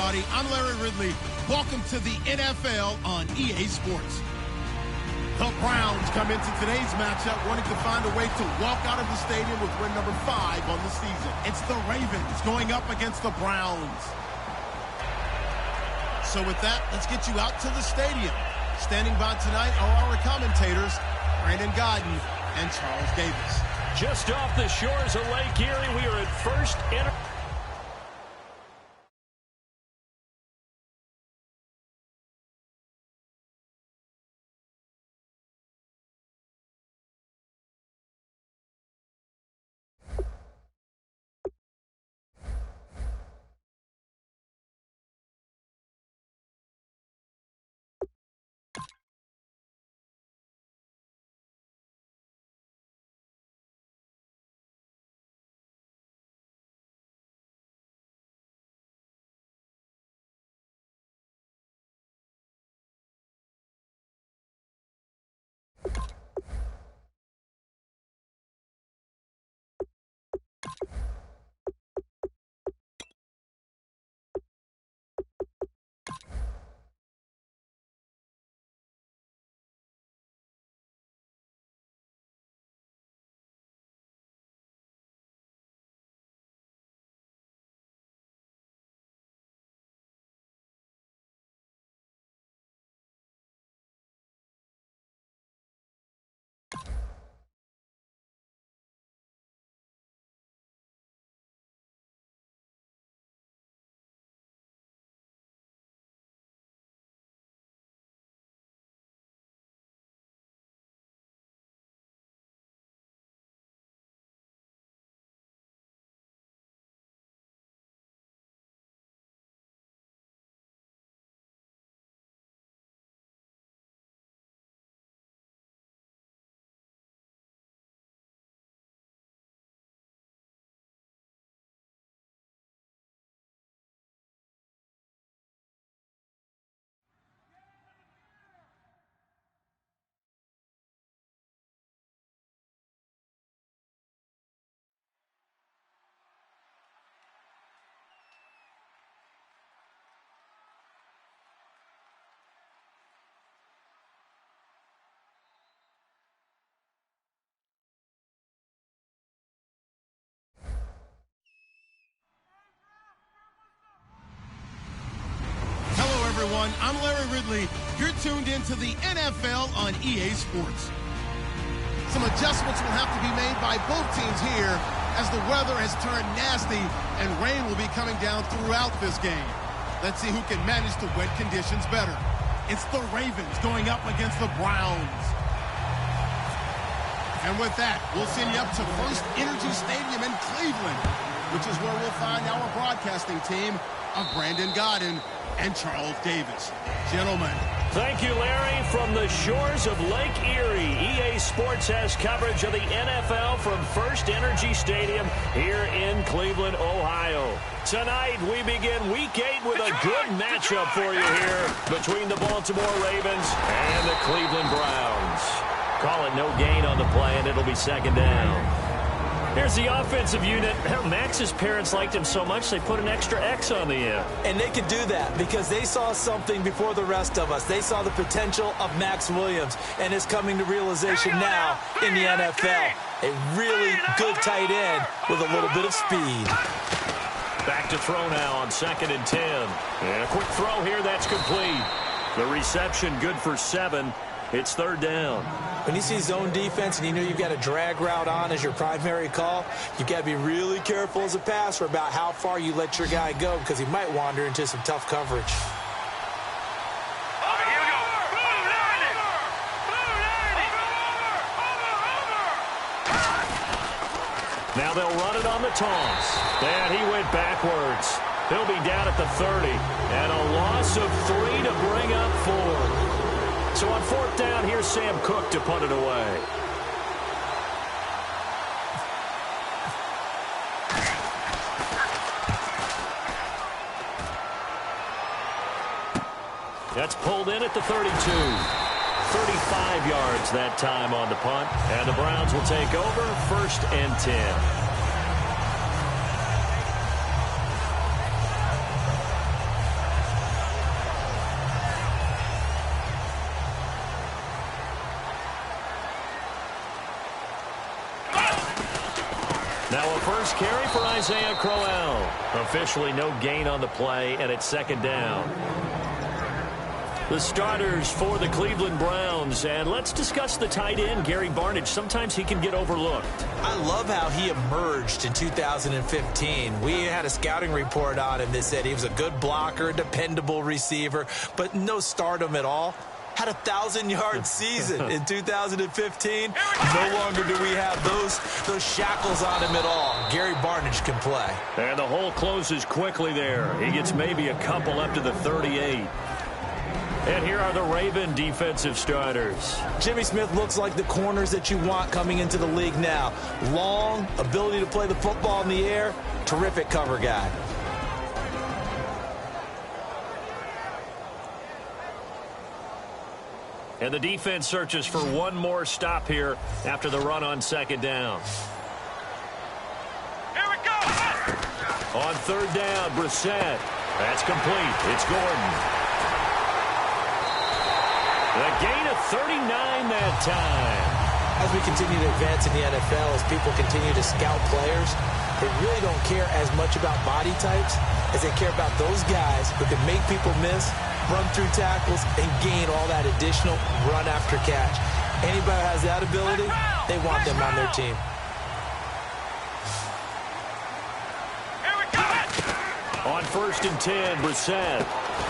everybody. I'm Larry Ridley. Welcome to the NFL on EA Sports. The Browns come into today's matchup wanting to find a way to walk out of the stadium with win number 5 on the season. It's the Ravens going up against the Browns. So with that, let's get you out to the stadium. Standing by tonight are our commentators, Brandon Godden and Charles Davis. Just off the shores of Lake Erie, we are at First Inter. Everyone, I'm Larry Ridley. You're tuned into the NFL on EA Sports. Some adjustments will have to be made by both teams here as the weather has turned nasty and rain will be coming down throughout this game. Let's see who can manage the wet conditions better. It's the Ravens going up against the Browns. And with that, we'll send you up to First Energy Stadium in Cleveland, which is where we'll find our broadcasting team of Brandon Godden and Charles Davis. Gentlemen. Thank you, Larry. From the shores of Lake Erie, EA Sports has coverage of the NFL from First Energy Stadium here in Cleveland, Ohio. Tonight, we begin Week 8 with a good matchup for you here between the Baltimore Ravens and the Cleveland Browns. Call it no gain on the play, and it'll be second down. Here's the offensive unit. Max's parents liked him so much they put an extra X on the end. And they could do that because they saw something before the rest of us. They saw the potential of Max Williams and is coming to realization now in the NFL. A really good tight end with a little bit of speed. Back to throw now on 2nd and 10. And a quick throw here, that's complete. The reception good for 7. It's third down. When you see zone defense and you know you've got a drag route on as your primary call, you've got to be really careful as a passer about how far you let your guy go because he might wander into some tough coverage. Now they'll run it on the toss. And he went backwards. He'll be down at the 30. And a loss of 3 to bring up 4. So on 4th down, here's Sam Cook to punt it away. That's pulled in at the 32. 35 yards that time on the punt. And the Browns will take over 1st and 10. Now a first carry for Isaiah Crowell. Officially no gain on the play, and it's second down. The starters for the Cleveland Browns, and let's discuss the tight end, Gary Barnidge. Sometimes he can get overlooked. I love how he emerged in 2015. We had a scouting report on him that said he was a good blocker, dependable receiver, but no stardom at all. Had a 1,000-yard season in 2015. No longer do we have those shackles on him at all. Gary Barnidge can play. And the hole closes quickly there. He gets maybe a couple up to the 38. And here are the Raven defensive starters. Jimmy Smith looks like the corners that you want coming into the league now. Long, ability to play the football in the air, terrific cover guy. And the defense searches for one more stop here after the run on second down. Here we go! On third down, Brissett. That's complete. It's Gordon. A gain of 39 that time. As we continue to advance in the NFL, as people continue to scout players, they really don't care as much about body types as they care about those guys who can make people miss, run through tackles, and gain all that additional run after catch. Anybody who has that ability, they want them on their team. Here we go! On 1st and 10, Brissett.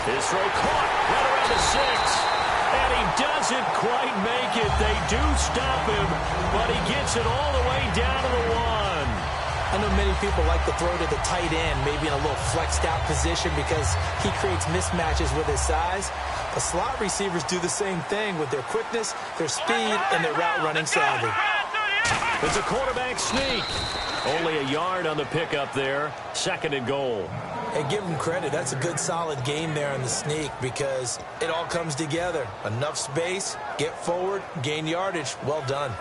His throw caught right around the 6. And he doesn't quite make it. They do stop him, but he gets it all the way down to the 1. I know many people like to throw to the tight end, maybe in a little flexed out position because he creates mismatches with his size. The slot receivers do the same thing with their quickness, their speed, and their route running savvy. It's a quarterback sneak. Only a yard on the pickup there. 2nd and goal. And give him credit. That's a good, solid game there in the sneak because it all comes together. Enough space, get forward, gain yardage. Well done.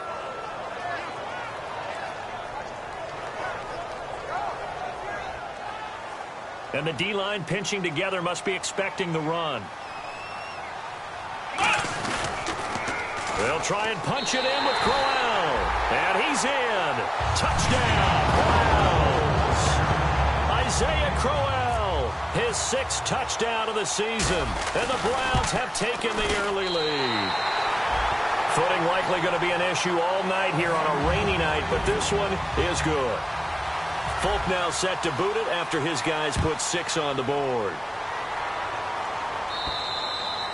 And the D-line pinching together must be expecting the run. They'll try and punch it in with Crowell. And he's in. Touchdown, Browns. Isaiah Crowell, his 6th touchdown of the season. And the Browns have taken the early lead. Footing likely going to be an issue all night here on a rainy night, but this one is good. Folk now set to boot it after his guys put 6 on the board.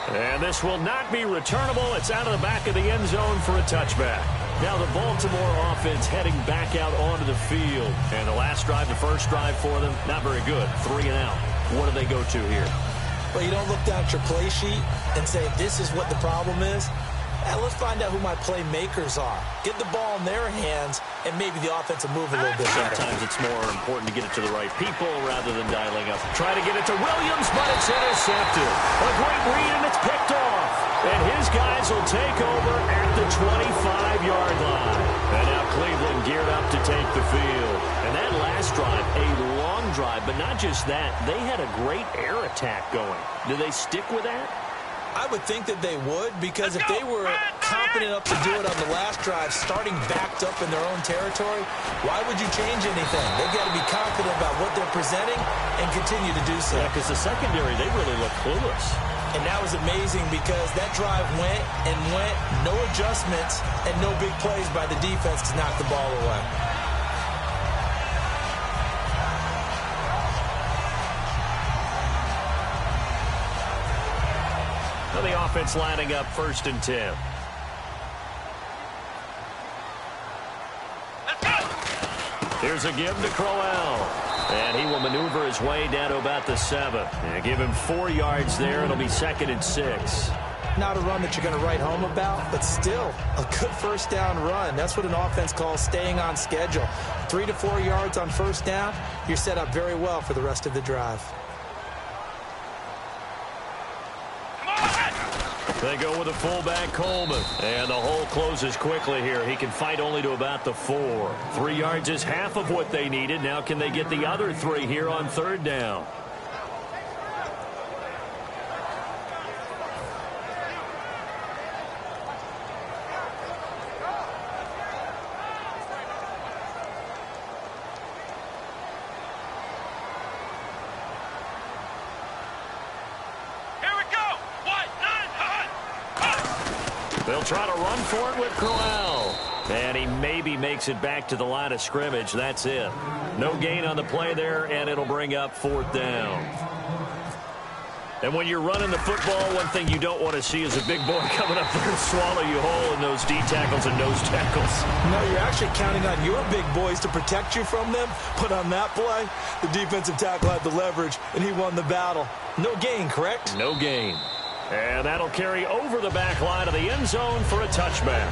And this will not be returnable. It's out of the back of the end zone for a touchback. Now the Baltimore offense heading back out onto the field. And the last drive, the first drive for them, not very good. 3 and out. What do they go to here? Well, you don't look down at your play sheet and say, this is what the problem is. Let's find out who my playmakers are. Get the ball in their hands, and maybe the offense will move a little bit better. Sometimes it's more important to get it to the right people rather than dialing up. Try to get it to Williams, but it's intercepted. A great read, and it's picked off. And his guys will take over at the 25-yard line. And now Cleveland geared up to take the field. And that last drive, a long drive, but not just that. They had a great air attack going. Do they stick with that? I would think that they would, because if they were confident enough to do it on the last drive, starting backed up in their own territory, why would you change anything? They've got to be confident about what they're presenting and continue to do so. Yeah, because the secondary, they really look clueless. And that was amazing because that drive went and went, no adjustments, and no big plays by the defense to knock the ball away. The offense lining up 1st and 10. Here's a give to Crowell. And he will maneuver his way down to about the 7. And give him 4 yards there. It'll be 2nd and 6. Not a run that you're going to write home about, but still a good first down run. That's what an offense calls staying on schedule. 3 to 4 yards on first down, you're set up very well for the rest of the drive. They go with a fullback, Coleman. And the hole closes quickly here. He can fight only to about the 4. 3 yards is half of what they needed. Now can they get the other 3 here on 3rd down? They'll try to run for it with Crowell. And he maybe makes it back to the line of scrimmage. That's it. No gain on the play there, and it'll bring up 4th down. And when you're running the football, one thing you don't want to see is a big boy coming up there and swallow you whole in those D tackles and nose tackles. No, you're actually counting on your big boys to protect you from them. But on that play, the defensive tackle had the leverage, and he won the battle. No gain, correct? No gain. And that'll carry over the back line of the end zone for a touchback.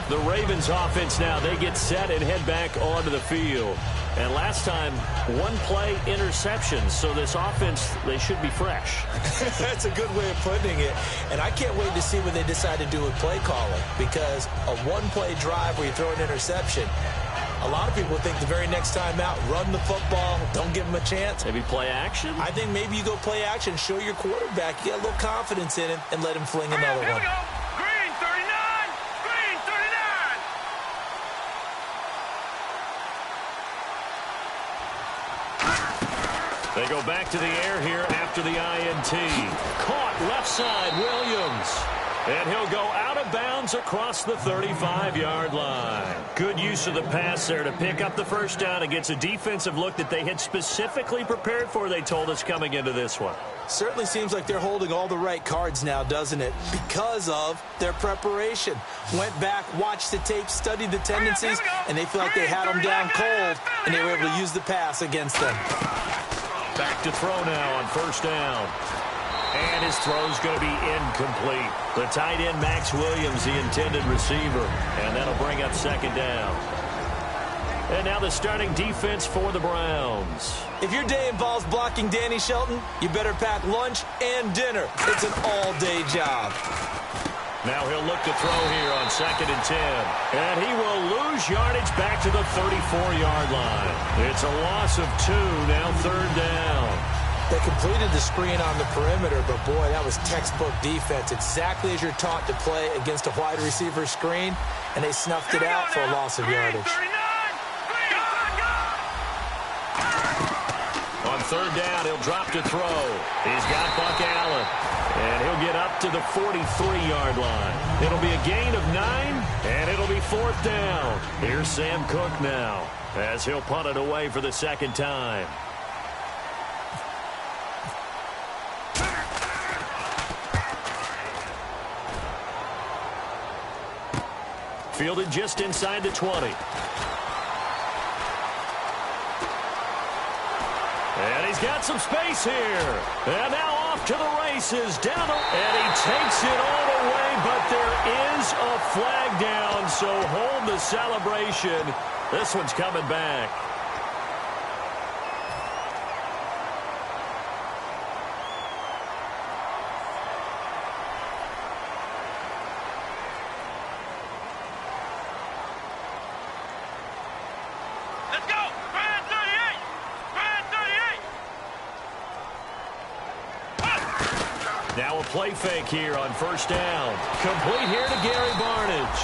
The Ravens offense now, they get set and head back onto the field. And last time, 1-play interception. So this offense, they should be fresh. That's a good way of putting it. And I can't wait to see what they decide to do with play calling. Because a 1-play drive where you throw an interception, a lot of people think the very next time out, run the football, don't give them a chance. Maybe play action? I think maybe you go play action, show your quarterback, you got a little confidence in him, and let him fling another one. Green 39! Green 39! They go back to the air here after the INT. Caught left side, Williams. And he'll go out of bounds across the 35-yard line. Good use of the pass there to pick up the first down against a defensive look that they had specifically prepared for, they told us, coming into this one. Certainly seems like they're holding all the right cards now, doesn't it? Because of their preparation. Went back, watched the tape, studied the tendencies, and they feel like they had them down cold, and they were able to use the pass against them. Back to throw now on first down. And his throw's going to be incomplete. The tight end, Max Williams, the intended receiver. And that'll bring up 2nd down. And now the starting defense for the Browns. If your day involves blocking Danny Shelton, you better pack lunch and dinner. It's an all-day job. Now he'll look to throw here on 2nd and 10. And he will lose yardage back to the 34-yard line. It's a loss of 2, now 3rd down. They completed the screen on the perimeter, but boy, that was textbook defense. Exactly as you're taught to play against a wide receiver screen, and they snuffed it out for a loss of yardage. On 3rd down, he'll drop to throw. He's got Buck Allen, and he'll get up to the 43-yard line. It'll be a gain of 9, and it'll be 4th down. Here's Sam Cook now, as he'll punt it away for the 2nd time. Fielded just inside the 20. And he's got some space here. And now off to the races. Down the, and he takes it all the way, but there is a flag down, so hold the celebration. This one's coming back. Now a play fake here on 1st down. Complete here to Gary Barnidge.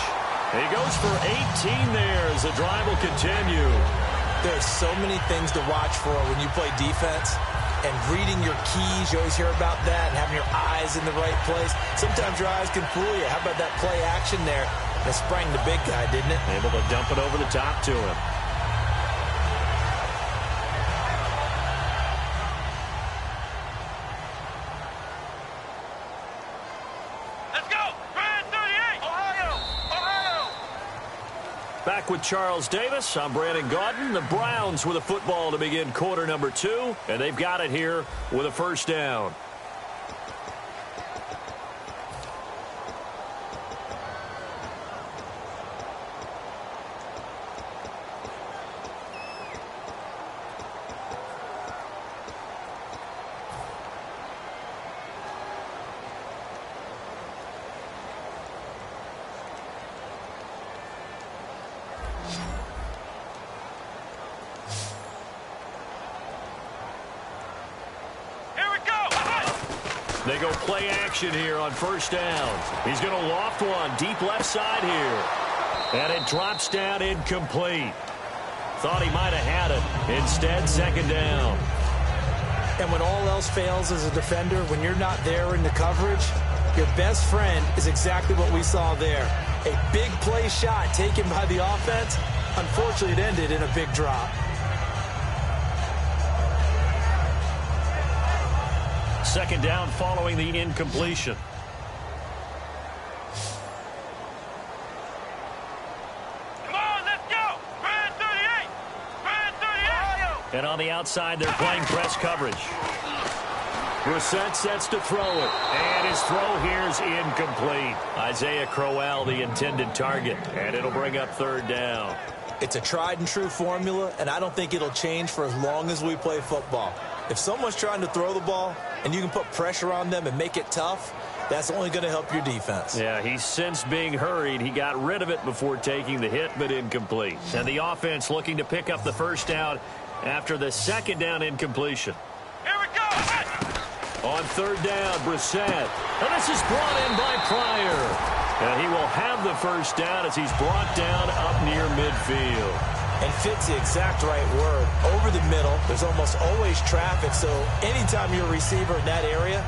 He goes for 18 there as the drive will continue. There's so many things to watch for when you play defense. And reading your keys, you always hear about that, and having your eyes in the right place. Sometimes your eyes can fool you. How about that play action there? That sprang the big guy, didn't it? Able to dump it over the top to him. Back with Charles Davis. I'm Brandon Gaudin. The Browns with a football to begin quarter number 2, and they've got it here with a 1st down. They go play action here on 1st down. He's going to loft one deep left side here. And it drops down incomplete. Thought he might have had it. Instead, 2nd down. And when all else fails as a defender, when you're not there in the coverage, Your best friend is exactly what we saw there. A big play shot taken by the offense. Unfortunately, it ended in a big drop. Second down following the incompletion. Come on, let's go. Brand 38. Brand 38. And on the outside, they're playing press coverage. Brissett sets to throw it. And his throw here is incomplete. Isaiah Crowell, the intended target. And it'll bring up third down. It's a tried and true formula, and I don't think it'll change for as long as we play football. If someone's trying to throw the ball and you can put pressure on them and make it tough, that's only going to help your defense. Yeah, he's since being hurried. He got rid of it before taking the hit, but incomplete. And the offense looking to pick up the first down after the second down incompletion. Here we go. On third down, Brissett. And this is brought in by Pryor. And he will have the first down as he's brought down up near midfield. And fits the exact right word. Over the middle, there's almost always traffic, so anytime you're a receiver in that area,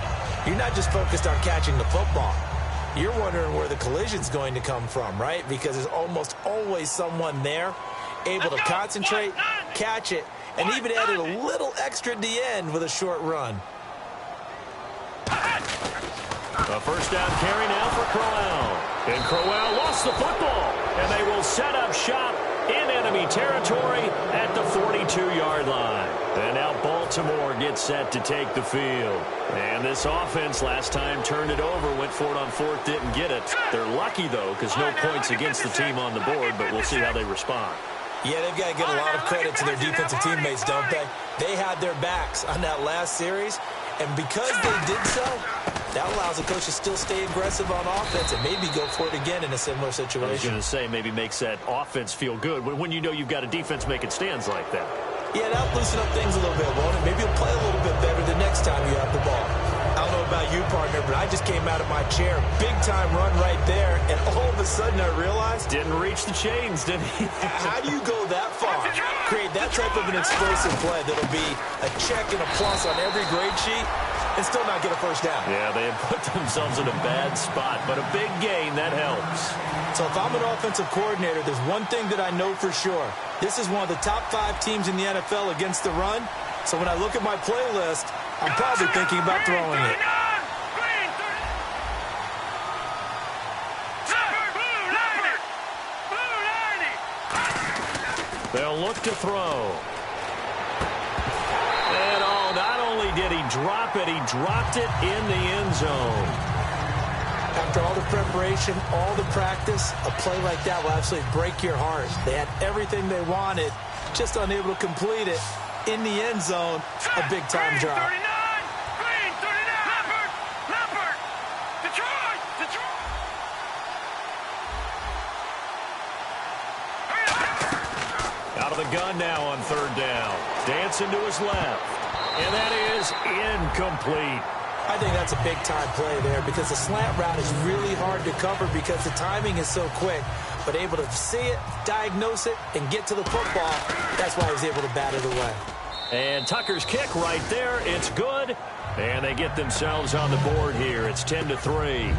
you're not just focused on catching the football. You're wondering where the collision's going to come from, right? Because there's almost always someone there able to concentrate, catch it, and even added a little extra at the end with a short run. A first down carry now for Crowell. And Crowell lost the football. And they will set up shop in enemy territory at the 42-yard line. And now Baltimore gets set to take the field. And this offense last time turned it over, went for it on fourth, didn't get it. They're lucky, though, because no points against the team on the board, but we'll see how they respond. Yeah, they've got to give a lot of credit to their defensive teammates, don't they? They had their backs on that last series, and because they did so, that allows the coach to still stay aggressive on offense and maybe go for it again in a similar situation. I was going to say, maybe makes that offense feel good when you know you've got a defense making stands like that. Yeah, that'll loosen up things a little bit, won't it? Maybe you'll play a little bit better the next time you have the ball. I don't know about you, partner, but I just came out of my chair. Big-time run right there, and all of a sudden I realized... Didn't reach the chains, did he? How do you go that far? Create that type of an explosive play that'll be a check and a plus on every grade sheet and still not get a first down. Yeah, they have put themselves in a bad spot, but a big gain, that helps. So if I'm an offensive coordinator, there's one thing that I know for sure. This is one of the top 5 teams in the NFL against the run. So when I look at my playlist, I'm probably thinking about throwing it. They'll look to throw. And oh, not only did he drop it, he dropped it in the end zone. After all the preparation, all the practice, a play like that will absolutely break your heart. They had everything they wanted, just unable to complete it. In the end zone, a big-time drop. Green 39. Leopard. Detroit. Out of the gun now on third down. Dancing to his left. And that is incomplete. I think that's a big-time play there because the slant route is really hard to cover because the timing is so quick. But able to see it, diagnose it, and get to the football, that's why he was able to bat it away. And Tucker's kick right there. It's good. And they get themselves on the board here. It's 10-3.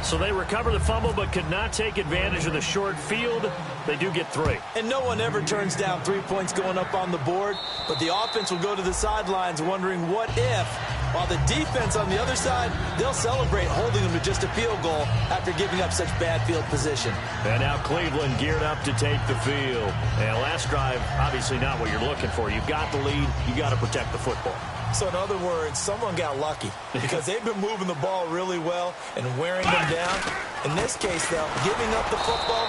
So they recover the fumble but could not take advantage of the short field. They do get 3. And no one ever turns down 3 points going up on the board, but the offense will go to the sidelines wondering what if, while the defense on the other side, they'll celebrate holding them to just a field goal after giving up such bad field position. And now Cleveland geared up to take the field. And last drive, obviously not what you're looking for. You've got the lead. You got to protect the football. So in other words, someone got lucky because they've been moving the ball really well and wearing them down. In this case, though, giving up the football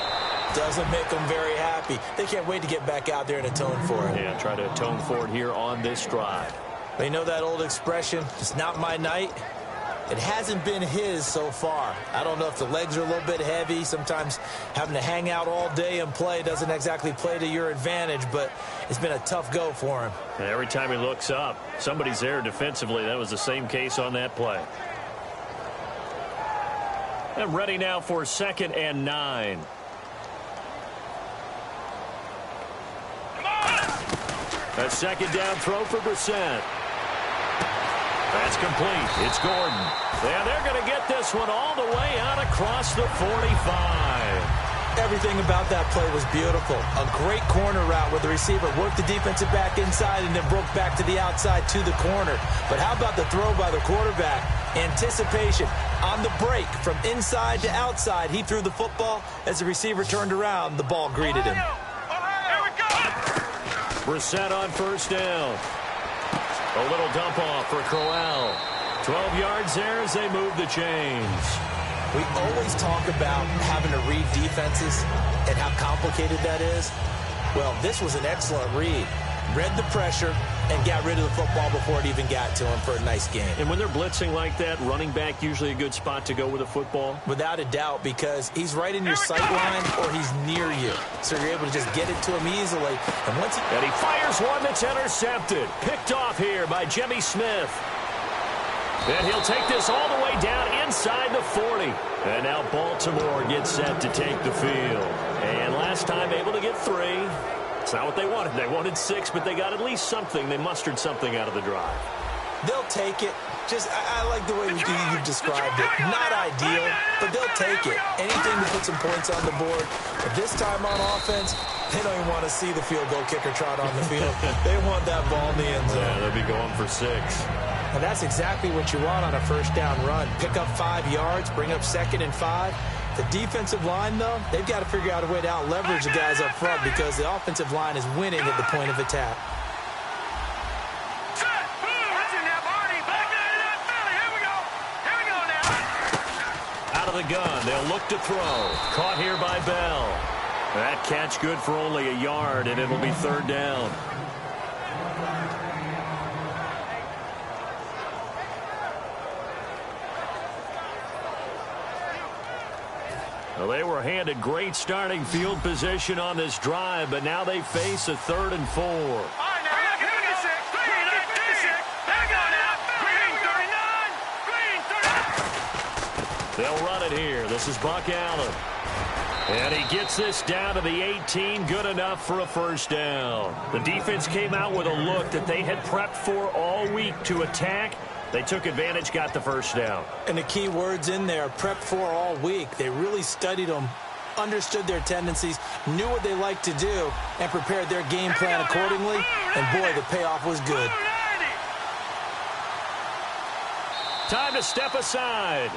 doesn't make them very happy. They can't wait to get back out there and atone for it. Yeah, try to atone for it here on this drive. They know that old expression, it's not my night. It hasn't been his so far. I don't know if the legs are a little bit heavy. Sometimes having to hang out all day and play doesn't exactly play to your advantage, but it's been a tough go for him. And every time he looks up, somebody's there defensively. That was the same case on that play. And ready now for 2nd and 9. A second down throw for Brissett. That's complete. It's Gordon. And they're going to get this one all the way out across the 45. Everything about that play was beautiful. A great corner route where the receiver worked the defensive back inside and then broke back to the outside to the corner. But how about the throw by the quarterback? Anticipation on the break from inside to outside. He threw the football. As the receiver turned around, the ball greeted him. Here we go. Brissett on first down. A little dump off for Crowell. 12 yards there as they move the chains. We always talk about having to read defenses and how complicated that is. Well, this was an excellent read. Read the pressure and got rid of the football before it even got to him for a nice game. And when they're blitzing like that, running back usually a good spot to go with a football? Without a doubt, because he's right in your sight line or he's near you. So you're able to just get it to him easily. And he fires one that's intercepted. Picked off here by Jimmy Smith. And he'll take this all the way down inside the 40. And now Baltimore gets set to take the field. And last time able to get 3. It's not what they wanted. They wanted 6, but they got at least something. They mustered something out of the drive. They'll take it. I like the way you described it. Not ideal, but they'll take it. Anything to put some points on the board. But this time on offense, they don't even want to see the field goal kicker trot on the field. They want that ball in the end zone. Yeah, they'll be going for 6. And that's exactly what you want on a first down run. Pick up 5 yards, bring up 2nd and 5. The defensive line, though, they've got to figure out a way to out-leverage the guys up front because the offensive line is winning at the point of attack. Out of the gun, they'll look to throw. Caught here by Bell. That catch good for only a yard, and it'll be 3rd down. Well, they were handed great starting field position on this drive, but now they face a 3rd and 4. All right, now, look at 56. Green, 56. There we go now. Green, 39. Green, 39. They'll run it here. This is Buck Allen. And he gets this down to the 18. Good enough for a first down. The defense came out with a look that they had prepped for all week to attack. They took advantage, got the first down. And the key words in there, prepped for all week. They really studied them, understood their tendencies, knew what they liked to do, and prepared their game plan accordingly. And, boy, the payoff was good. Time to step aside.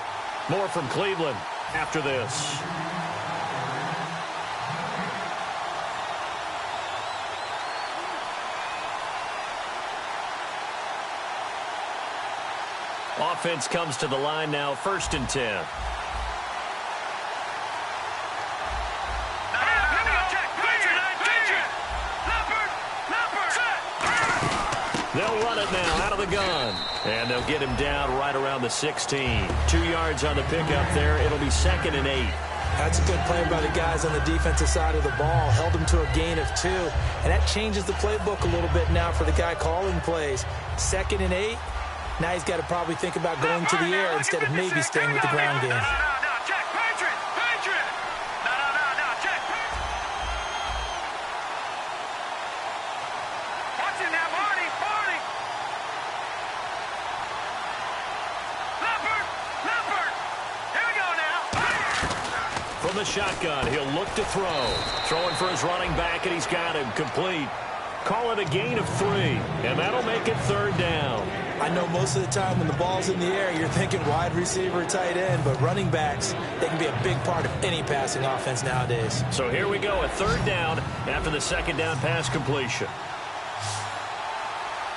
More from Cleveland after this. Offense comes to the line now, 1st and 10. They'll run it now out of the gun. And they'll get him down right around the 16. 2 yards on the pickup there. It'll be 2nd and 8. That's a good play by the guys on the defensive side of the ball. Held them to a gain of 2. And that changes the playbook a little bit now for the guy calling plays. 2nd and 8. Now he's got to probably think about going to the air instead of maybe staying with the ground game. Check, Patriot. No, check. Watch it now, Marty. Leopard. Here we go now. From the shotgun, he'll look to throw. Throwing for his running back, and he's got him complete. Call it a gain of 3, and that'll make it 3rd down. I know most of the time when the ball's in the air, you're thinking wide receiver, tight end, but running backs, they can be a big part of any passing offense nowadays. So here we go, a 3rd down after the 2nd down pass completion.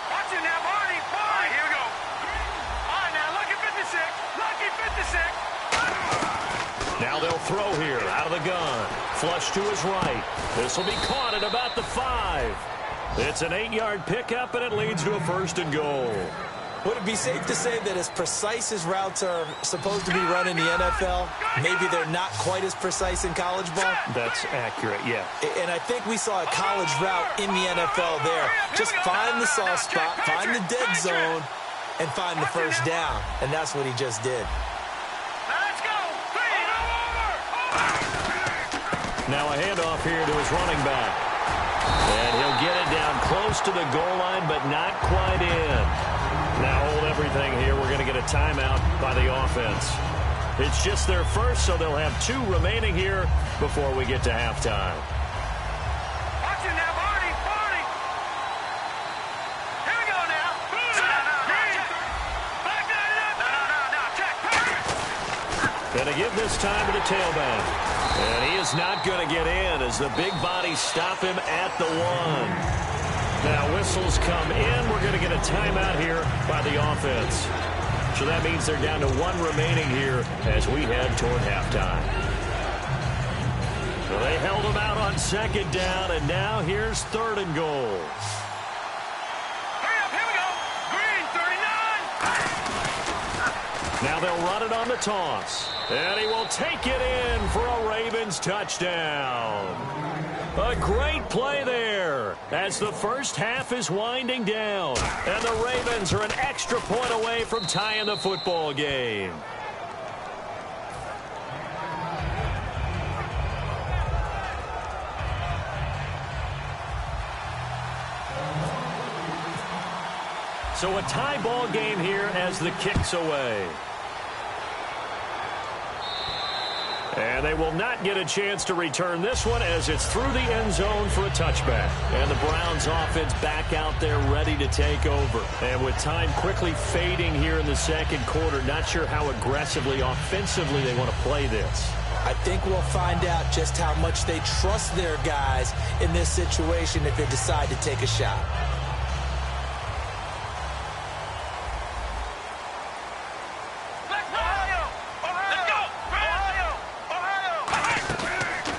Watch it now, Marty. All right, here we go. All right, now, lucky 56. Now they'll throw here out of the gun. Flush to his right. This will be caught at about the 5. It's an 8-yard pickup, and it leads to a 1st and goal. Would it be safe to say that as precise as routes are supposed to be run in the NFL, maybe they're not quite as precise in college ball? That's accurate, yeah. And I think we saw a college route in the NFL there. Just find the soft spot, find the dead zone, and find the first down. And that's what he just did. Let's go. Now a handoff here to his running back. And he'll get it down close to the goal line, but not quite in. Now hold everything here. We're going to get a timeout by the offense. It's just their first, so they'll have 2 remaining here before we get to halftime. Watch it now, Barney. Here we go now. Back that up. No. Check. Going to give this time to the tailback. And he is not going to get in as the big bodies stop him at the 1. Now whistles come in. We're going to get a timeout here by the offense. So that means they're down to 1 remaining here as we head toward halftime. So they held him out on 2nd down, and now here's 3rd and goal. Hurry up, here we go. Green, 39. Now they'll run it on the toss. And he will take it in for a Ravens touchdown. A great play there as the first half is winding down. And the Ravens are an extra point away from tying the football game. So a tie ball game here as the kick's away. And they will not get a chance to return this one as it's through the end zone for a touchback. And the Browns offense back out there ready to take over. And with time quickly fading here in the 2nd quarter, not sure how aggressively, offensively they want to play this. I think we'll find out just how much they trust their guys in this situation if they decide to take a shot.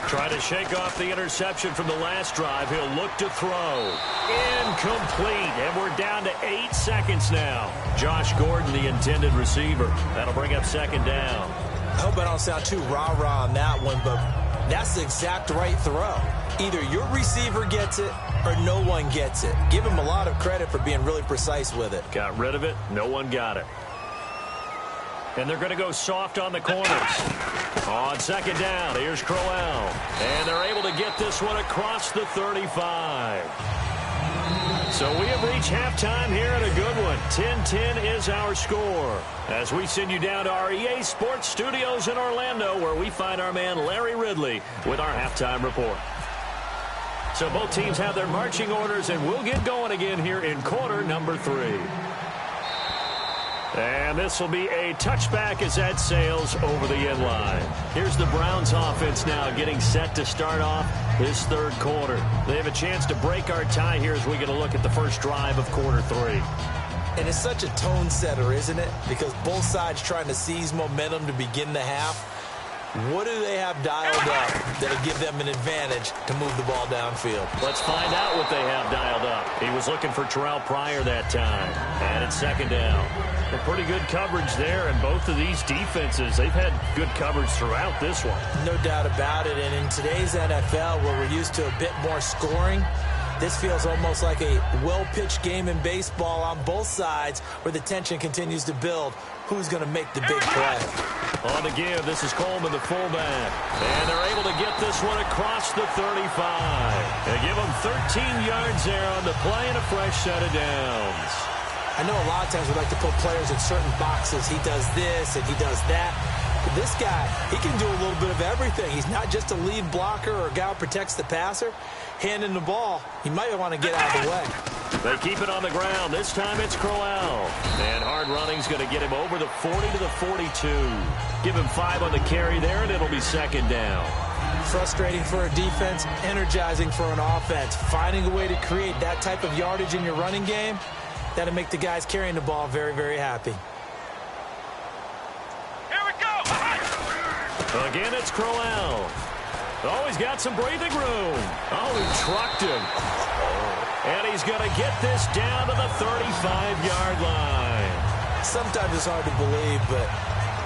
Try to shake off the interception from the last drive. He'll look to throw. Incomplete. And we're down to 8 seconds now. Josh Gordon, the intended receiver. That'll bring up 2nd down. I hope I don't sound too rah-rah on that one, but that's the exact right throw. Either your receiver gets it or no one gets it. Give him a lot of credit for being really precise with it. Got rid of it. No one got it. And they're going to go soft on the corners. On 2nd down, here's Crowell. And they're able to get this one across the 35. So we have reached halftime here in a good one. 10-10 is our score. As we send you down to our EA Sports Studios in Orlando, where we find our man Larry Ridley with our halftime report. So both teams have their marching orders, and we'll get going again here in quarter number 3. And this will be a touchback as that sails over the end line. Here's the Browns offense now getting set to start off this 3rd quarter. They have a chance to break our tie here as we get a look at the first drive of quarter 3. And it's such a tone setter, isn't it? Because both sides trying to seize momentum to begin the half. What do they have dialed up that'll give them an advantage to move the ball downfield? Let's find out what they have dialed up. He was looking for Terrell Pryor that time. And it's 2nd down. A pretty good coverage there, and both of these defenses, they've had good coverage throughout this one. No doubt about it, and in today's NFL, where we're used to a bit more scoring, this feels almost like a well-pitched game in baseball on both sides where the tension continues to build. Who's going to make the big play? On the give, this is Coleman, the fullback. And they're able to get this one across the 35. They give them 13 yards there on the play and a fresh set of downs. I know a lot of times we like to put players in certain boxes. He does this and he does that. But this guy, he can do a little bit of everything. He's not just a lead blocker or a guy who protects the passer. Handing the ball, he might want to get out of the way. They keep it on the ground. This time it's Crowell. And hard running's going to get him over the 40 to the 42. Give him 5 on the carry there, and it'll be 2nd down. Frustrating for a defense, energizing for an offense. Finding a way to create that type of yardage in your running game, that'll make the guys carrying the ball very, very happy. Here we go. Again, it's Crowell. Oh, he's got some breathing room. Oh, he trucked him. And he's going to get this down to the 35-yard line. Sometimes it's hard to believe, but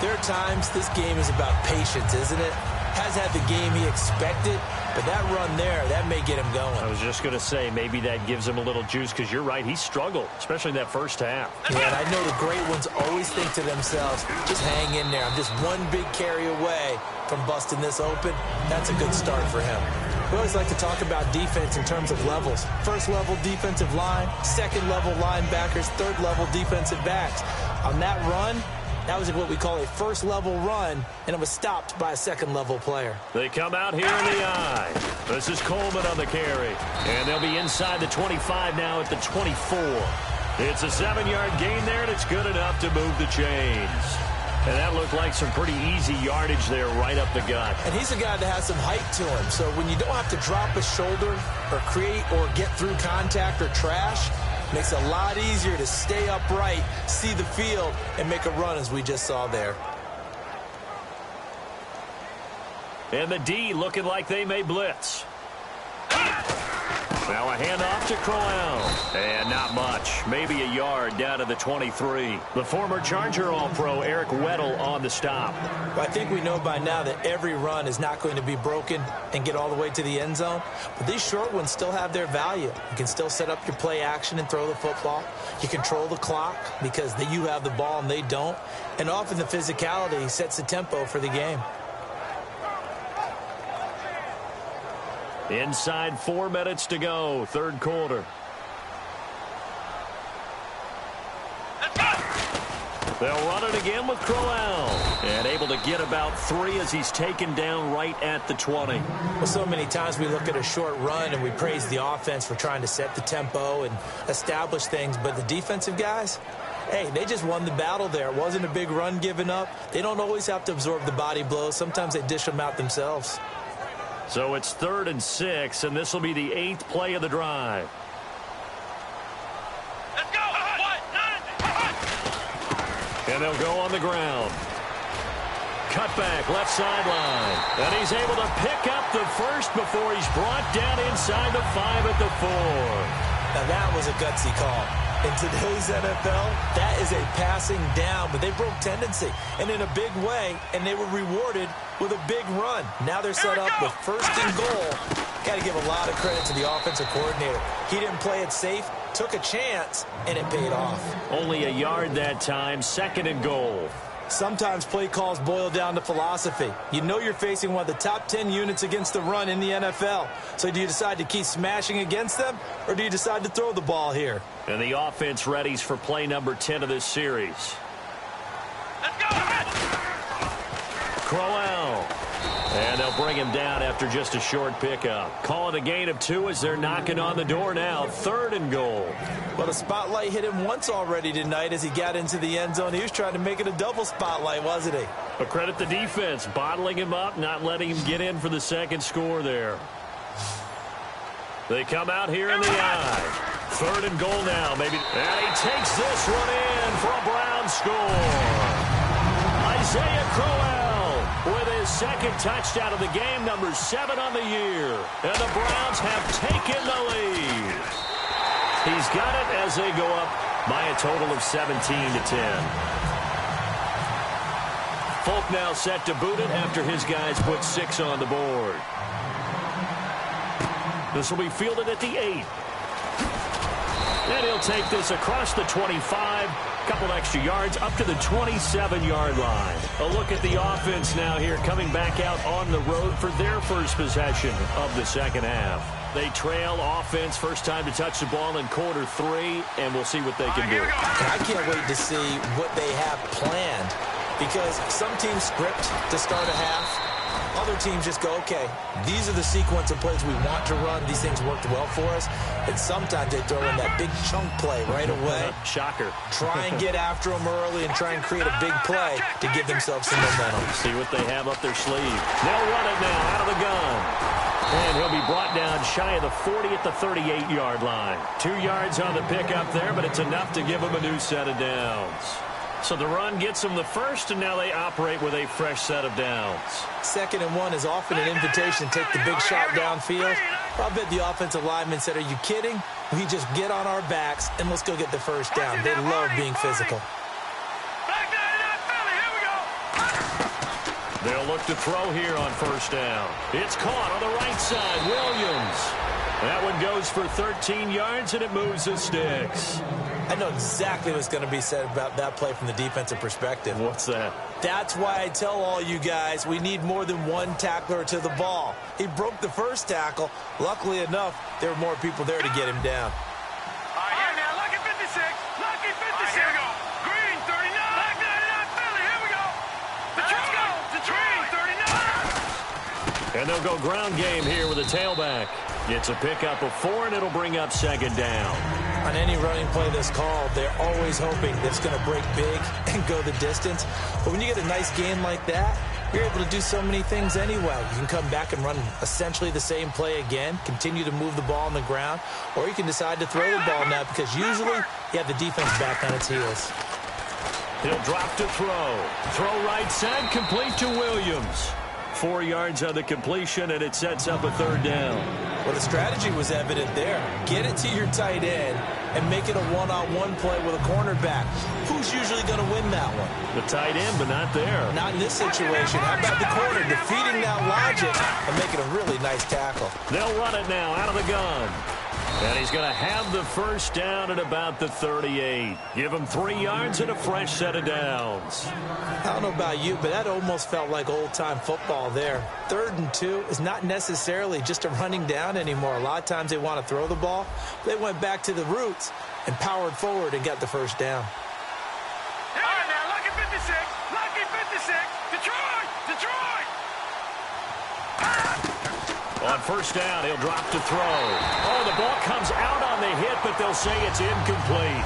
there are times this game is about patience, isn't it? Has had the game he expected, but that run there, that may get him going. I was just going to say, maybe that gives him a little juice, because you're right, he struggled, especially in that first half. Yeah, and I know the great ones always think to themselves, just hang in there. I'm just one big carry away from busting this open. That's a good start for him. We always like to talk about defense in terms of levels. First level defensive line, second level linebackers, third level defensive backs. On that run, that was what we call a first level run, and it was stopped by a second level player. They come out here in the eye. This is Coleman on the carry. And they'll be inside the 25 now at the 24. It's a 7-yard gain there, and it's good enough to move the chains. And that looked like some pretty easy yardage there right up the gut. And he's a guy that has some height to him. So when you don't have to drop a shoulder or create or get through contact or trash, makes it a lot easier to stay upright, see the field, and make a run as we just saw there. And the D looking like they may blitz. Now a handoff to Crowell. And not much. Maybe a yard down to the 23. The former Charger All-Pro Eric Weddle on the stop. Well, I think we know by now that every run is not going to be broken and get all the way to the end zone. But these short ones still have their value. You can still set up your play action and throw the football. You control the clock because you have the ball and they don't. And often the physicality sets the tempo for the game. Inside 4 minutes to go, third quarter. They'll run it again with Crowell. And able to get about 3 as he's taken down right at the 20. Well, so many times we look at a short run and we praise the offense for trying to set the tempo and establish things. But the defensive guys, hey, they just won the battle there. It wasn't a big run given up. They don't always have to absorb the body blows. Sometimes they dish them out themselves. So it's 3rd and 6, and this will be the 8th play of the drive. Let's go. And they'll go on the ground. Cut back, left sideline. And he's able to pick up the first before he's brought down inside the 5 at the 4. Now that was a gutsy call. In today's NFL, that is a passing down, but they broke tendency and in a big way, and they were rewarded with a big run. Now they're set up with 1st and goal. Got to give a lot of credit to the offensive coordinator. He didn't play it safe, took a chance, and it paid off. Only a yard that time, 2nd and goal. Sometimes play calls boil down to philosophy. You know you're facing one of the top 10 units against the run in the NFL. So do you decide to keep smashing against them, or do you decide to throw the ball here? And the offense readies for play number 10 of this series. Let's go. Crowell. And they'll bring him down after just a short pickup. Call it a gain of 2 as they're knocking on the door now. 3rd and goal. Well, the spotlight hit him once already tonight as he got into the end zone. He was trying to make it a double spotlight, wasn't he? But credit the defense, bottling him up, not letting him get in for the 2nd score there. They come out here in the eye. 3rd and goal now, maybe. And he takes this one in for a Brown score. Isaiah Crowell with his 2nd touchdown of the game, number 7 on the year. And the Browns have taken the lead. He's got it as they go up by a total of 17-10. Folk now set to boot it after his guys put 6 on the board. This will be fielded at the 8. And he'll take this across the 25. Couple extra yards up to the 27-yard line. A look at the offense now here coming back out on the road for their first possession of the 2nd half. They trail offense, first time to touch the ball in quarter 3, and we'll see what they can do. I can't wait to see what they have planned because some teams script to start a half. Other teams just go, okay, these are the sequence of plays we want to run. These things worked well for us. And sometimes they throw in that big chunk play right away. Shocker. Try and get after them early and try and create a big play to give themselves some momentum. See what they have up their sleeve. They'll run it now out of the gun. And he'll be brought down shy of the 40 at the 38-yard line. 2 yards on the pickup there, but it's enough to give him a new set of downs. So the run gets them the first, and now they operate with a fresh set of downs. 2nd and 1 is often an invitation to take the big shot downfield. I bet the offensive lineman said, are you kidding? We just get on our backs, and let's go get the first down. They love being physical. They'll look to throw here on 1st down. It's caught on the right side. Williams. That one goes for 13 yards, and it moves the sticks. I know exactly what's going to be said about that play from the defensive perspective. What's that? That's why I tell all you guys we need more than one tackler to the ball. He broke the first tackle. Luckily enough, there were more people there to get him down. All right, now, lucky 56. Lucky 56. Right, here we go. Green, 39. Black 99, Philly. Here we go. Let's go. Detroit, 39. And they'll go ground game here with a tailback. It's a pickup of 4, and it'll bring up second down. On any running play that's called, they're always hoping that it's going to break big and go the distance. But when you get a nice gain like that, you're able to do so many things anyway. You can come back and run essentially the same play again, continue to move the ball on the ground, or you can decide to throw the ball now because usually you have the defense back on its heels. He'll drop to throw. Throw right side, complete to Williams. 4 yards on the completion, and it sets up a third down. Well, the strategy was evident there. Get it to your tight end and make it a one-on-one play with a cornerback. Who's usually going to win that one? The tight end, but not there. Not in this situation. How about the corner defeating that logic and making a really nice tackle? They'll run it now out of the gun. And he's going to have the first down at about the 38. Give him 3 yards and a fresh set of downs. I don't know about you, but that almost felt like old-time football there. 3rd and 2 is not necessarily just a running down anymore. A lot of times they want to throw the ball. They went back to the roots and powered forward and got the first down. All right, now, lucky 56. Lucky 56. Detroit. Detroit. On first down, he'll drop to throw. Oh, the ball comes out on the hit, but they'll say it's incomplete.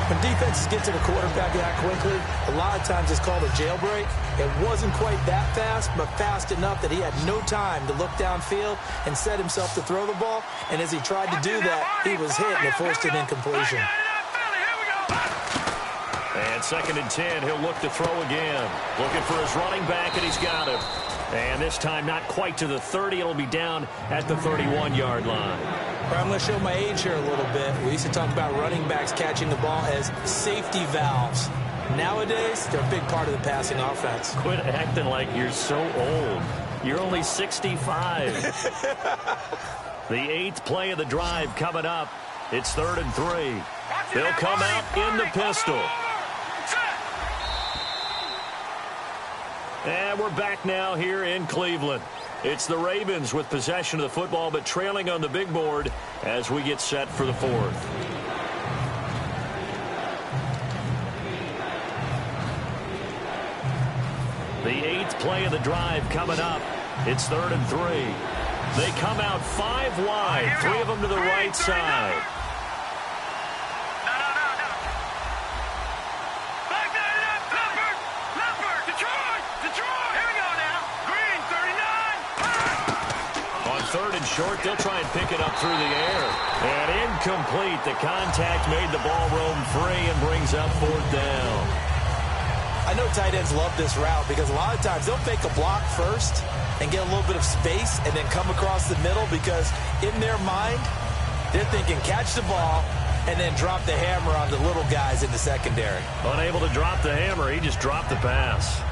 When defenses get to the quarterback that quickly, a lot of times it's called a jailbreak. It wasn't quite that fast, but fast enough that he had no time to look downfield and set himself to throw the ball. And as he tried to do that, he was hit and it forced an incompletion. And 2nd and 10, he'll look to throw again. Looking for his running back, and he's got him. And this time not quite to the 30. It'll be down at the 31-yard line. I'm going to show my age here a little bit. We used to talk about running backs catching the ball as safety valves. Nowadays, they're a big part of the passing offense. Quit acting like you're so old. You're only 65. The 8th play of the drive coming up. It's 3rd and 3. They'll come out in the pistol. And we're back now here in Cleveland. It's the Ravens with possession of the football, but trailing on the big board as we get set for the 4th. The 8th play of the drive coming up. It's 3rd and 3. They come out 5 wide, 3 of them to the right side. Short, they'll try and pick it up through the air. And incomplete. The contact made the ball roam free and brings up 4th down. I know tight ends love this route because a lot of times they'll fake a block first and get a little bit of space and then come across the middle because in their mind, they're thinking catch the ball and then drop the hammer on the little guys in the secondary. Unable to drop the hammer, he just dropped the pass.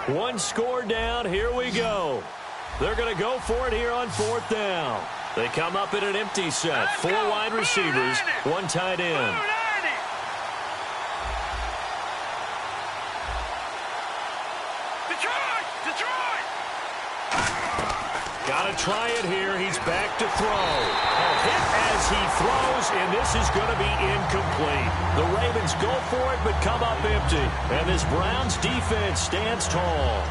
One score down. Here we go. They're going to go for it here on 4th down. They come up in an empty set. 4 wide receivers, 1 tight end. Detroit! Got to try it here. He's back to throw. A hit as he throws, and this is going to be incomplete. The Ravens go for it, but come up empty. And this Browns defense stands tall.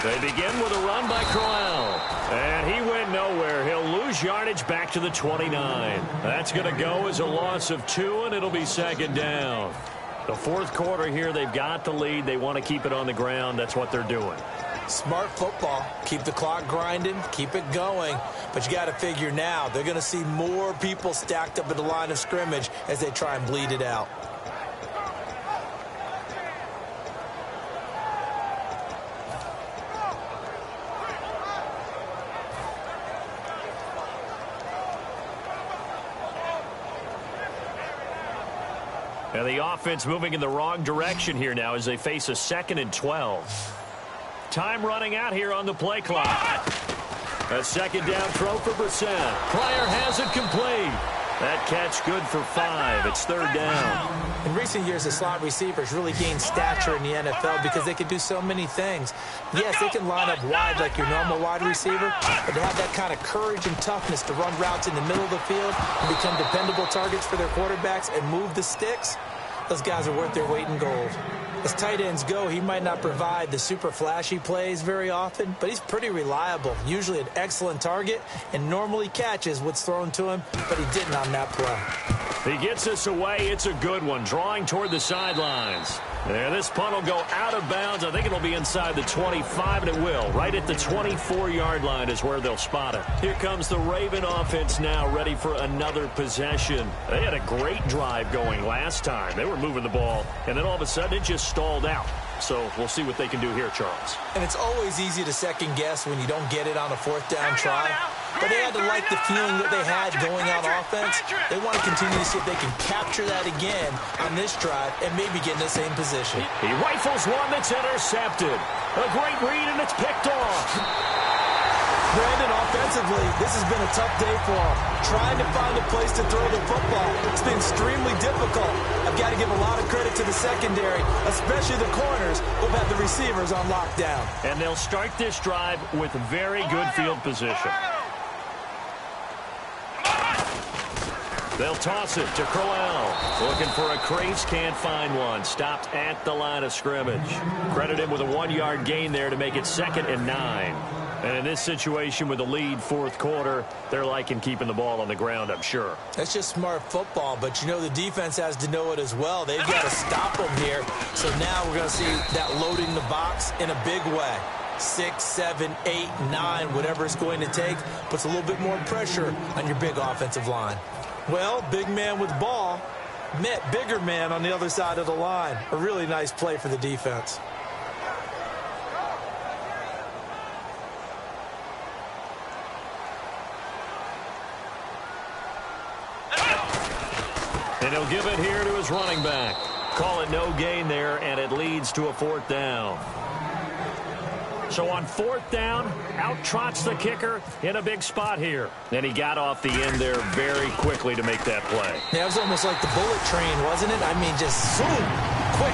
They begin with a run by Crowell. And he went nowhere. He'll lose yardage back to the 29. That's going to go as a loss of 2, and it'll be 2nd down. The 4th quarter here, they've got the lead. They want to keep it on the ground. That's what they're doing. Smart football. Keep the clock grinding. Keep it going. But you got to figure now, they're going to see more people stacked up at the line of scrimmage as they try and bleed it out. And the offense moving in the wrong direction here now as they face a 2nd and 12. Time running out here on the play clock. A 2nd down throw for Brissett. Player has it complete. That catch good for 5. It's 3rd down. In recent years, the slot receivers really gained stature in the NFL because they can do so many things. Yes, they can line up wide like your normal wide receiver, but to have that kind of courage and toughness to run routes in the middle of the field and become dependable targets for their quarterbacks and move the sticks, those guys are worth their weight in gold. As tight ends go, he might not provide the super flashy plays very often, but he's pretty reliable, usually an excellent target, and normally catches what's thrown to him, but he didn't on that play. He gets us away. It's a good one, drawing toward the sidelines. There, this punt will go out of bounds. I think it'll be inside the 25, and it will. Right at the 24-yard line is where they'll spot it. Here comes the Raven offense now, ready for another possession. They had a great drive going last time. They were moving the ball, and then all of a sudden it just stalled out. So we'll see what they can do here, Charles. And it's always easy to second guess when you don't get it on a 4th down try. But they had to like the feeling that they had going on offense. They want to continue to see if they can capture that again on this drive and maybe get in the same position. He rifles one that's intercepted. A great read, and it's picked off. Brandon, offensively, this has been a tough day for him. Trying to find a place to throw the football. It's been extremely difficult. I've got to give a lot of credit to the secondary, especially the corners who've had the receivers on lockdown. And they'll start this drive with very good field position. They'll toss it to Crowell. Looking for a crease, can't find one. Stopped at the line of scrimmage. Credit him with a 1-yard gain there to make it 2nd and 9. And in this situation with the lead 4th quarter, they're liking keeping the ball on the ground, I'm sure. That's just smart football, but you know the defense has to know it as well. They've got to stop them here. So now we're going to see that loading the box in a big way. 6, 7, 8, 9, whatever it's going to take, puts a little bit more pressure on your big offensive line. Well, big man with ball met bigger man on the other side of the line. A really nice play for the defense. And he'll give it here to his running back. Call it no gain there, and it leads to a 4th down. So on 4th down, out trots the kicker in a big spot here. And he got off the end there very quickly to make that play. Yeah, it was almost like the bullet train, wasn't it? I mean, just zoom, quick,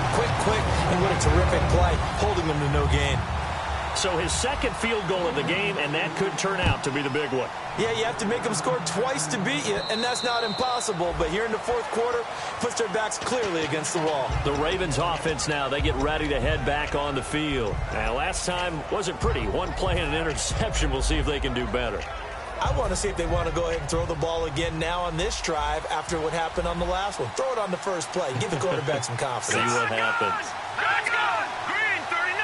and what a terrific play, holding them to no gain. So his 2nd field goal of the game, and that could turn out to be the big one. Yeah, you have to make them score twice to beat you, and that's not impossible. But here in the 4th quarter, puts their backs clearly against the wall. The Ravens offense now, they get ready to head back on the field. Now, last time wasn't pretty. One play and an interception. We'll see if they can do better. I want to see if they want to go ahead and throw the ball again now on this drive after what happened on the last one. Throw it on the first play. Give the quarterback some confidence. See what happens. Let's go! Green, 39!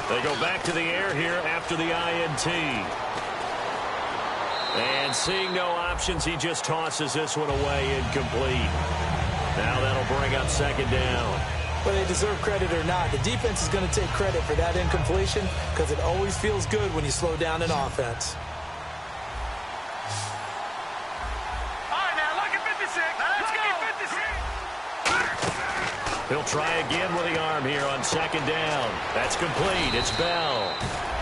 They go back to the air here after the INT. And seeing no options, he just tosses this one away incomplete. Now that'll bring up 2nd down. Whether they deserve credit or not, the defense is going to take credit for that incompletion because it always feels good when you slow down an offense. All right, now, look at 56. Let's go. 56. He'll try again with the arm here on 2nd down. That's complete. It's Bell.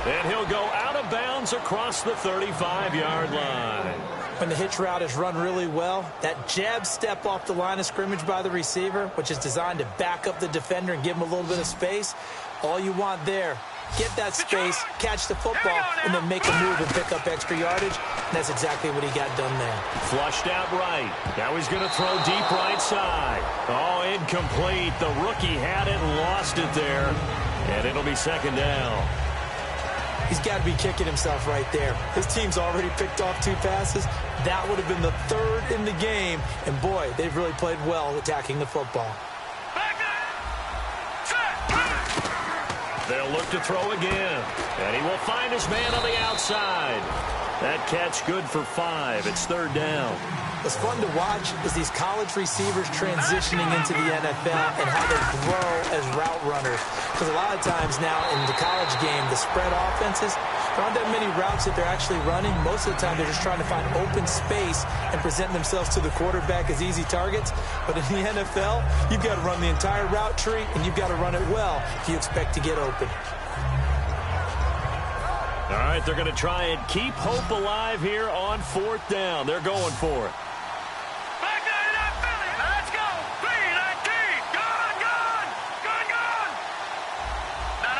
And he'll go out of bounds across the 35-yard line. When the hitch route is run really well, that jab step off the line of scrimmage by the receiver, which is designed to back up the defender and give him a little bit of space, all you want there, get that space, catch the football, and then make a move and pick up extra yardage. And that's exactly what he got done there. Flushed out right. Now he's going to throw deep right side. Oh, incomplete. The rookie had it and lost it there. And it'll be 2nd down. He's got to be kicking himself right there. His team's already picked off 2 passes. That would have been the 3rd in the game. And, boy, they've really played well attacking the football. They'll look to throw again. And he will find his man on the outside. That catch good for 5. It's 3rd down. What's fun to watch is these college receivers transitioning into the NFL and how they grow as route runners. Because a lot of times now in the college game, the spread offenses, there aren't that many routes that they're actually running. Most of the time, they're just trying to find open space and present themselves to the quarterback as easy targets. But in the NFL, you've got to run the entire route tree, and you've got to run it well if you expect to get open. All right, they're going to try and keep hope alive here on 4th down. They're going for it. Back 99 Philly. Let's go. 3-19. Gone, gone. Gone, gone. No.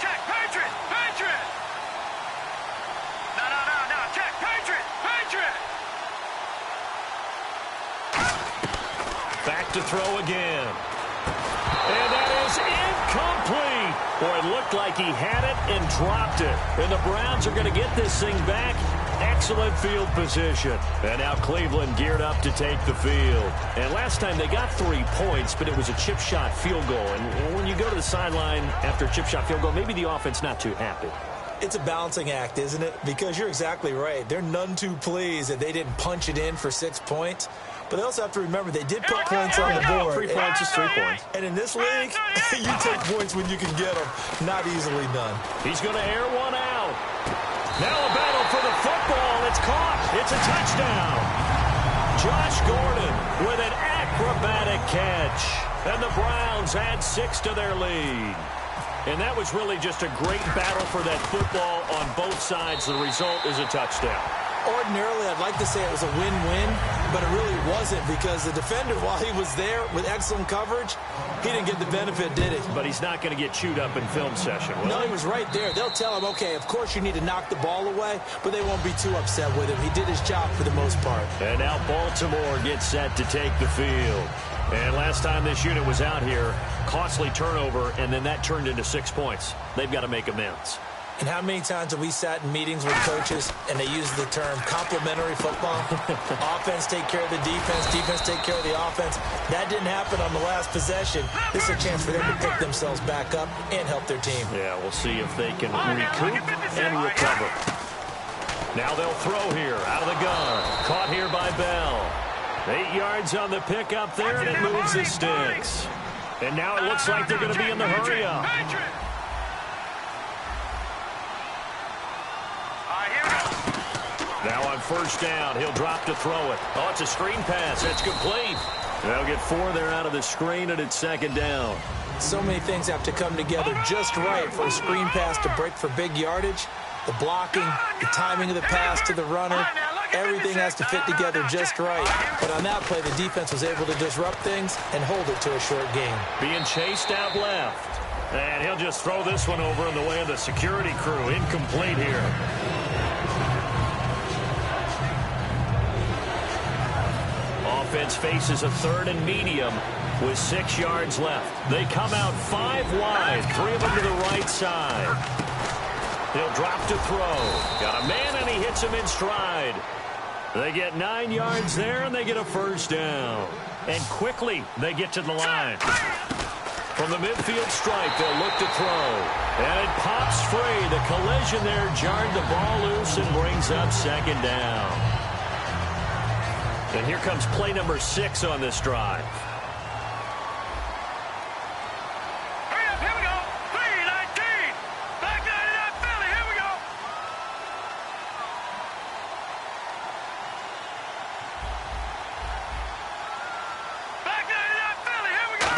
Check. Patriot. Patriot. No. Check. Patriot. Patriot. Back to throw again. And that is incomplete. Boy, it looked like he had it and dropped it. And the Browns are going to get this thing back. Excellent field position. And now Cleveland geared up to take the field. And last time they got 3 points, but it was a chip shot field goal. And when you go to the sideline after a chip shot field goal, maybe the offense not too happy. It's a balancing act, isn't it? Because you're exactly right. They're none too pleased that they didn't punch it in for 6 points. But they also have to remember they did put points on the board. 3 points is 3 points. And in this league, you take points when you can get them. Not easily done. He's going to air one out. Now a battle for the football. It's caught. It's a touchdown. Josh Gordon with an acrobatic catch. And the Browns add 6 to their lead. And that was really just a great battle for that football on both sides. The result is a touchdown. Ordinarily, I'd like to say it was a win-win, but it really wasn't because the defender, while he was there with excellent coverage, he didn't get the benefit, did he? But he's not going to get chewed up in film session, will No, he? he was right there. They'll tell him, okay, of course you need to knock the ball away, but they won't be too upset with him. He did his job for the most part. And now Baltimore gets set to take the field. And last time this unit was out here, costly turnover, and then that turned into 6 points. They've got to make amends. And how many times have we sat in meetings with coaches and they use the term complementary football? Offense take care of the defense take care of the offense. That didn't happen on the last possession. This is a chance for them to pick themselves back up and help their team. Yeah, we'll see if they can recoup and recover. Now they'll throw here out of the gun. Caught here by Bell. 8 yards on the pickup there, and it moves the sticks. And now it looks like they're going to be in the hurry up. Now on 1st down, he'll drop to throw it. Oh, it's a screen pass. It's complete. They'll get 4 there out of the screen, and it's 2nd down. So many things have to come together just right for a screen pass to break for big yardage. The blocking, the timing of the pass to the runner, everything has to fit together just right. But on that play, the defense was able to disrupt things and hold it to a short game. Being chased out left. And he'll just throw this one over in the way of the security crew. Incomplete here. Offense faces a 3rd and medium with 6 yards left. They come out 5 wide, 3 of them to the right side. He'll drop to throw. Got a man, and he hits him in stride. They get 9 yards there, and they get a 1st down. And quickly, they get to the line. From the midfield stripe, they'll look to throw. And it pops free. The collision there jarred the ball loose and brings up 2nd down. And here comes play number 6 on this drive. Hurry up, here we go. 3-19. Back 99 Philly, here we go. Back 99 Philly, here we go.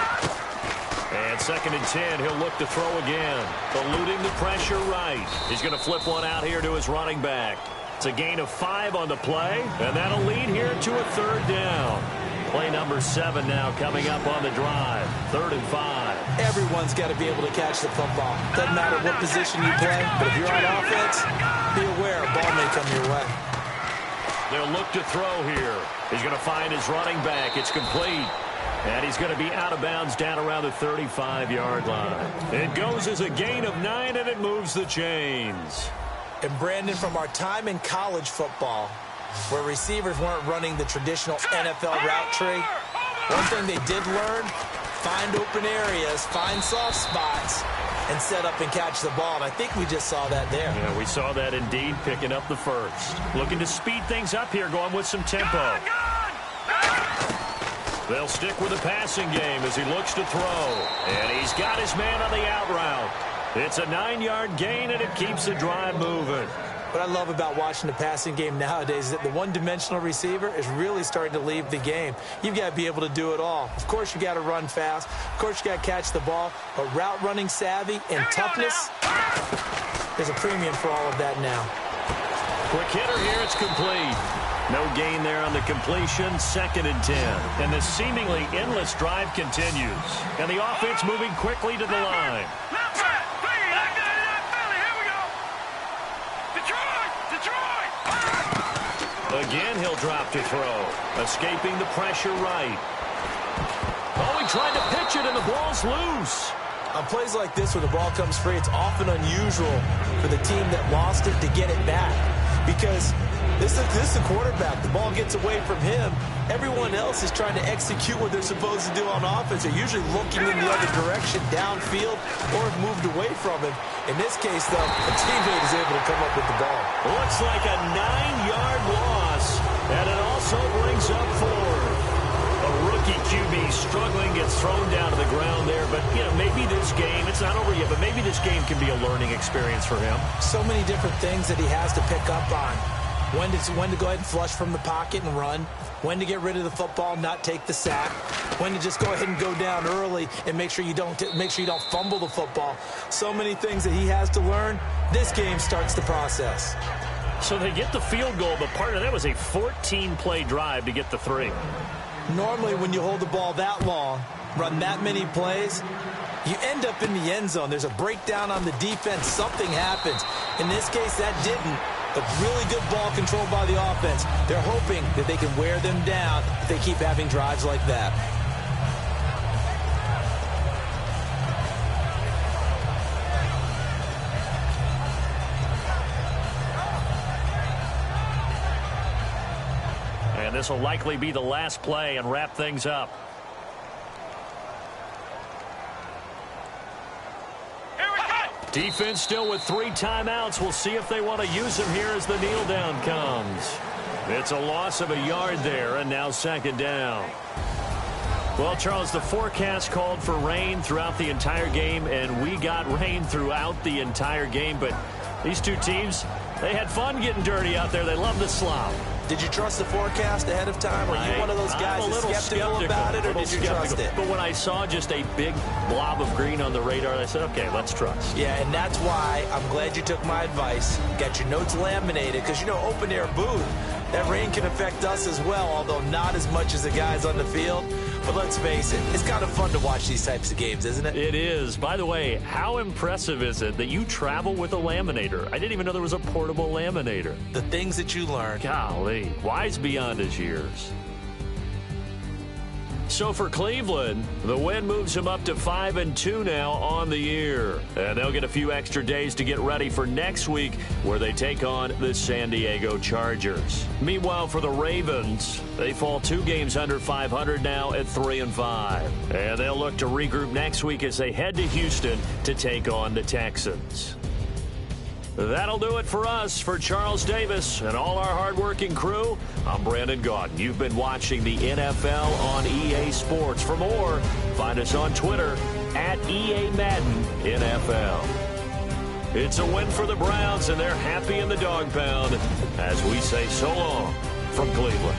And 2nd and 10, he'll look to throw again. Eluding the pressure right. He's going to flip one out here to his running back. It's a gain of 5 on the play, and that'll lead here to a 3rd down. Play number 7 now coming up on the drive. 3rd and 5. Everyone's got to be able to catch the football. Doesn't matter what position you play, but if you're on offense, be aware a ball may come your way. They'll look to throw here. He's going to find his running back. It's complete. And he's going to be out of bounds down around the 35-yard line. It goes as a gain of 9, and it moves the chains. And Brandon, from our time in college football, where receivers weren't running the traditional NFL route tree, one thing they did learn, find open areas, find soft spots, and set up and catch the ball. And I think we just saw that there. Yeah, we saw that indeed, picking up the first. Looking to speed things up here, going with some tempo. They'll stick with the passing game as he looks to throw. And he's got his man on the out route. It's a 9-yard gain, and it keeps the drive moving. What I love about watching the passing game nowadays is that the one-dimensional receiver is really starting to leave the game. You've got to be able to do it all. Of course, you got to run fast. Of course, you got to catch the ball. But route running savvy and toughness, there's a premium for all of that now. Quick hitter here, it's complete. No gain there on the completion, 2nd and 10. And the seemingly endless drive continues. And the offense moving quickly to the line. Again, he'll drop to throw. Escaping the pressure right. Oh, he tried to pitch it, and the ball's loose. On plays like this, when the ball comes free, it's often unusual for the team that lost it to get it back. Because this is the quarterback. The ball gets away from him. Everyone else is trying to execute what they're supposed to do on offense. They're usually looking in the other direction, downfield, or have moved away from him. In this case, though, a teammate is able to come up with the ball. Looks like a 9-yard loss, and it also brings up 4. A rookie QB struggling, gets thrown down to the ground there. But, you know, maybe this game, it's not over yet, but maybe this game can be a learning experience for him. So many different things that he has to pick up on. When to go ahead and flush from the pocket and run. When to get rid of the football, not take the sack. When to just go ahead and go down early and make sure you don't fumble the football. So many things that he has to learn. This game starts the process. So they get the field goal, but part of that was a 14-play drive to get the 3. Normally, when you hold the ball that long, run that many plays, you end up in the end zone. There's a breakdown on the defense. Something happens. In this case, that didn't. But really good ball control by the offense. They're hoping that they can wear them down if they keep having drives like that. And this will likely be the last play and wrap things up. Defense still with 3 timeouts. We'll see if they want to use them here as the kneel down comes. It's a loss of a yard there, and now 2nd down. Well, Charles, the forecast called for rain throughout the entire game, and we got rain throughout the entire game. But these two teams, they had fun getting dirty out there. They love the slop. Did you trust the forecast ahead of time? Are you one of those guys that's skeptical about it, or did you trust it? But when I saw just a big blob of green on the radar, I said, okay, let's trust. Yeah, and that's why I'm glad you took my advice. Got your notes laminated, because, you know, open-air booth, that rain can affect us as well, although not as much as the guys on the field. But let's face it, it's kind of fun to watch these types of games, isn't it? It is. By the way, how impressive is it that you travel with a laminator? I didn't even know there was a portable laminator. The things that you learn. Golly, wise beyond his years. So for Cleveland, the win moves them up to 5-2 now on the year. And they'll get a few extra days to get ready for next week, where they take on the San Diego Chargers. Meanwhile, for the Ravens, they fall 2 games under 500 now at 3-5. And they'll look to regroup next week as they head to Houston to take on the Texans. That'll do it for us. For Charles Davis and all our hardworking crew, I'm Brandon Gaudin. You've been watching the NFL on EA Sports. For more, find us on Twitter at EA Madden NFL. It's a win for the Browns, and they're happy in the dog pound as we say so long from Cleveland.